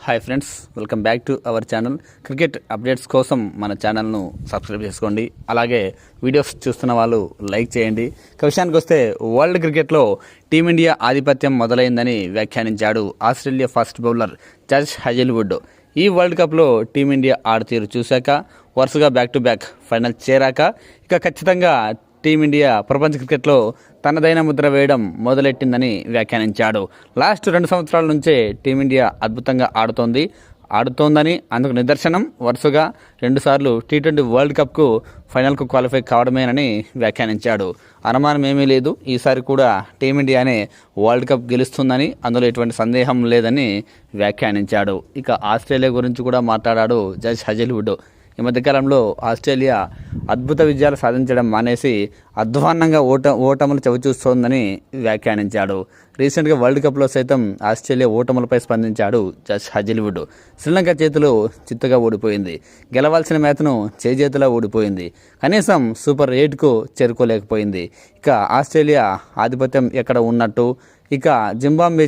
Hi friends, welcome back to our channel. Cricket updates కోసం మన ఛానల్ను సబ్స్క్రైబ్ చేసుకోండి. అలాగే వీడియోస్ చూస్తున్న వాళ్ళు లైక్ చేయండి. విషయానికి వస్తే వరల్డ్ క్రికెట్లో టీమిండియా ఆధిపత్యం మొదలైందని వ్యాఖ్యానించాడు ఆస్ట్రేలియా ఫాస్ట్ బౌలర్ జాష్ హజెల్వుడ్. ఈ వరల్డ్ కప్లో టీమిండియా ఆడతీరు చూశాక, వరుసగా బ్యాక్ టు బ్యాక్ ఫైనల్ చేరాక ఇక ఖచ్చితంగా టీమిండియా ప్రపంచ క్రికెట్లో తనదైన ముద్ర వేయడం మొదలెట్టిందని వ్యాఖ్యానించాడు. లాస్ట్ 2 సంవత్సరాల నుంచే టీమిండియా అద్భుతంగా ఆడుతోందని అందుకు నిదర్శనం వరుసగా 2 సార్లు టీ20 వరల్డ్ కప్కు ఫైనల్కు క్వాలిఫై కావడమేనని వ్యాఖ్యానించాడు. అనుమానం ఏమీ లేదు, ఈసారి కూడా టీమిండియానే వరల్డ్ కప్ గెలుస్తుందని, అందులో ఎటువంటి సందేహం లేదని వ్యాఖ్యానించాడు. ఇక ఆస్ట్రేలియా గురించి కూడా మాట్లాడాడు జాష్ హజెల్వుడ్. ఈ మధ్యకాలంలో ఆస్ట్రేలియా అద్భుత విజయాలు సాధించడం మానేసి అధ్వాన్నంగా ఓటములు చవిచూస్తోందని వ్యాఖ్యానించాడు. రీసెంట్గా వరల్డ్ కప్లో సైతం ఆస్ట్రేలియా ఓటములపై స్పందించాడు జాష్ హజెల్వుడ్. శ్రీలంక చేతిలో చిత్తుగా ఓడిపోయింది. గెలవాల్సిన మ్యాచ్ను చేజేతులా ఓడిపోయింది. కనీసం సూపర్ 8కు చేరుకోలేకపోయింది. ఇక ఆస్ట్రేలియా ఆధిపత్యం ఎక్కడ ఉన్నట్టు, ఇక జింబాబ్వే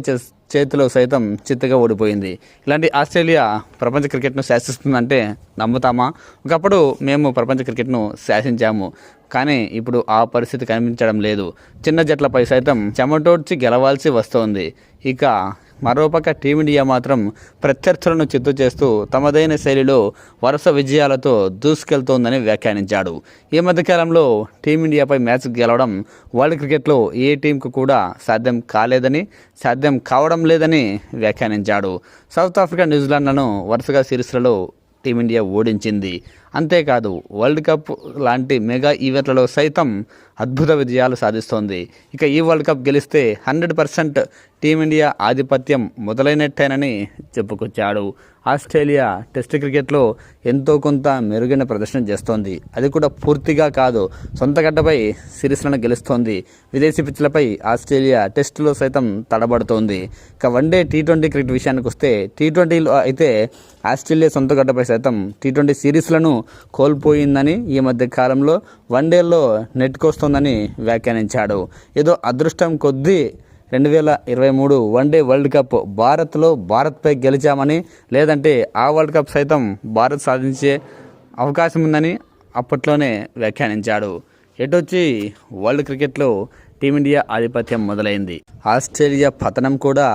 చేతిలో సైతం చిత్తుగా ఓడిపోయింది. ఇలాంటి ఆస్ట్రేలియా ప్రపంచ క్రికెట్ను శాసిస్తుందంటే నమ్ముతామా? ఒకప్పుడు మేము ప్రపంచ క్రికెట్ను శాసించాము, కానీ ఇప్పుడు ఆ పరిస్థితి కనిపించడం లేదు. చిన్న జట్లపై సైతం చెమటోడ్చి గెలవాల్సి వస్తోంది. ఇక మరోపక్క టీమిండియా మాత్రం ప్రత్యర్థులను చిత్తు చేస్తూ తమదైన శైలిలో వరుస విజయాలతో దూసుకెళ్తోందని వ్యాఖ్యానించాడు. ఈ మధ్యకాలంలో టీమిండియాపై మ్యాచ్ గెలవడం వరల్డ్ క్రికెట్లో ఏ టీంకు కూడా సాధ్యం కావడం లేదని వ్యాఖ్యానించాడు. సౌత్ ఆఫ్రికా, న్యూజిలాండ్లను వరుసగా సిరీస్లలో టీమిండియా ఓడించింది. అంతేకాదు, వరల్డ్ కప్ లాంటి మెగా ఈవెంట్లలో సైతం అద్భుత విజయాలు సాధిస్తోంది. ఇక ఈ వరల్డ్ కప్ గెలిస్తే 100% టీమిండియా ఆధిపత్యం మొదలైనట్టేనని చెప్పుకొచ్చాడు. ఆస్ట్రేలియా టెస్ట్ క్రికెట్లో ఎంతో కొంత మెరుగైన ప్రదర్శన చేస్తోంది. అది కూడా పూర్తిగా కాదు, సొంత గడ్డపై సిరీస్లను గెలుస్తోంది. విదేశీ పిచ్లపై ఆస్ట్రేలియా టెస్టులో సైతం తడబడుతోంది. ఇక వన్డే టీ20 క్రికెట్ విషయానికి వస్తే టీ20లో అయితే ఆస్ట్రేలియా సొంత గడ్డపై సైతం టీ20 సిరీస్లను కోల్పోయిందని, ఈ మధ్య కాలంలో వన్డేల్లో నెట్టుకొస్తోందని వ్యాఖ్యానించాడు. ఏదో అదృష్టం కొద్దీ 2023 వన్డే వరల్డ్ కప్ భారత్పై గెలిచామని, లేదంటే ఆ వరల్డ్ కప్ సైతం భారత్ సాధించే అవకాశం ఉందని అప్పట్లోనే వ్యాఖ్యానించాడు. ఎటొచ్చి వరల్డ్ క్రికెట్లో టీమిండియా ఆధిపత్యం మొదలైంది. ఆస్ట్రేలియా పతనం కూడా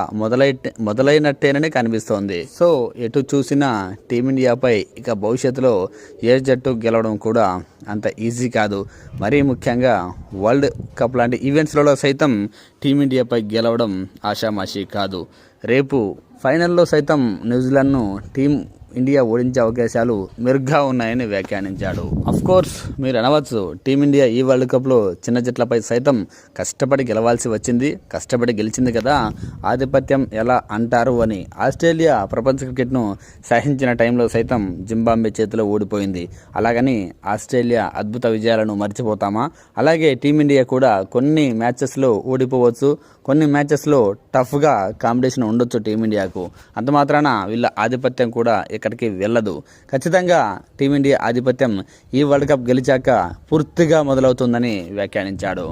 మొదలైనట్టేనని కనిపిస్తోంది. సో ఎటు చూసినా టీమిండియాపై ఇక భవిష్యత్తులో ఏ జట్టు గెలవడం కూడా అంత ఈజీ కాదు. మరీ ముఖ్యంగా వరల్డ్ కప్ లాంటి ఈవెంట్స్లలో సైతం టీమిండియాపై గెలవడం ఆషామాషీ కాదు. రేపు ఫైనల్లో సైతం న్యూజిలాండ్ను ఇండియా ఓడించే అవకాశాలు మెరుగ్గా ఉన్నాయని వ్యాఖ్యానించాడు. కోర్స్ మీరు అనవచ్చు, టీమిండియా ఈ వరల్డ్ కప్లో చిన్న జట్లపై సైతం కష్టపడి గెలవాల్సి వచ్చింది, కష్టపడి గెలిచింది కదా, ఆధిపత్యం ఎలా అంటారు అని. ఆస్ట్రేలియా ప్రపంచ క్రికెట్ను సహించిన టైంలో సైతం జింబాబ్వే చేతిలో ఓడిపోయింది. అలాగని ఆస్ట్రేలియా అద్భుత విజయాలను మర్చిపోతామా? అలాగే టీమిండియా కూడా కొన్ని మ్యాచెస్లో ఓడిపోవచ్చు, కొన్ని మ్యాచెస్లో టఫ్గా కాంపిటీషన్ ఉండొచ్చు టీమిండియాకు. అంత మాత్రాన వీళ్ళ ఆధిపత్యం కూడా ఎక్కడికి వెళ్ళదు. ఖచ్చితంగా టీమిండియా ఆధిపత్యం ఈ వరల్డ్ కప్ గెలిచాక పూర్తిగా మొదలవుతుందని వ్యాఖ్యానించాడు.